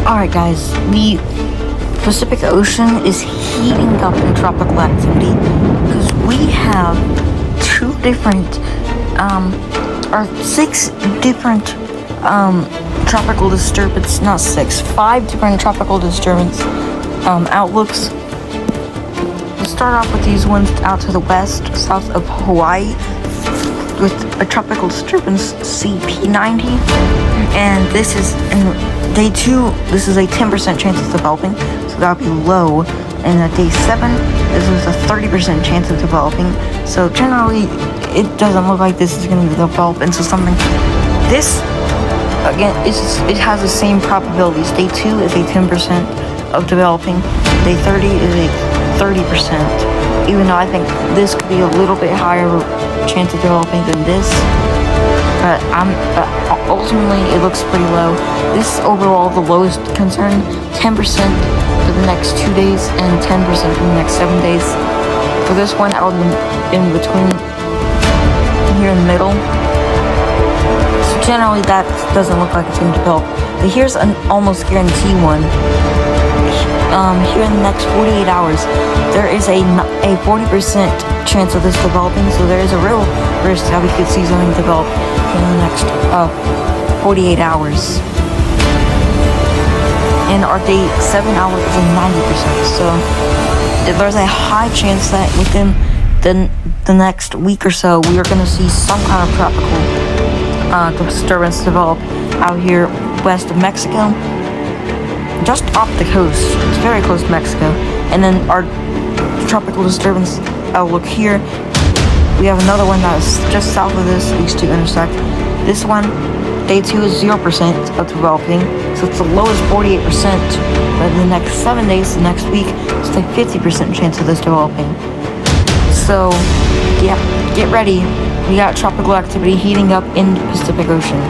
Alright guys, the Pacific Ocean is heating up in tropical activity because we have six different tropical disturbance, not six, five different tropical disturbance outlooks. We'll start off with these ones out to the west, south of Hawaii, with a tropical disturbance CP90, and this is in day 2. This is a 10% chance of developing, so that'll be low. And at day 7, this is a 30% chance of developing. So generally, it doesn't look like this is going to develop into something. This again, it has the same probabilities. Day 2 is a 10% of developing. Day 30 is a 30%. Even though I think this could be a little bit higher chance of developing than this, but ultimately it looks pretty low. This is overall the lowest concern. 10% for the next 2 days and 10% for the next 7 days. For this one, out in between here in the middle. So generally that doesn't look like it's going to develop. But here's an almost guarantee one. Here in the next 48 hours, there is a 40% chance of this developing, so there is a real risk that we could see something develop in the next 48 hours. And our day 7 hours is a 90%, so there's a high chance that within the next week or so, we are going to see some kind of tropical disturbance develop out here west of Mexico. Just off the coast. It's very close to Mexico. And then our tropical disturbance outlook here, we have another one that is just south of this. These two intersect. This one, day 2 is 0% of developing, so it's the lowest 48%. But in the next 7 days, the next week, it's like 50% chance of this developing. So, yeah, get ready. We got tropical activity heating up in the Pacific Ocean.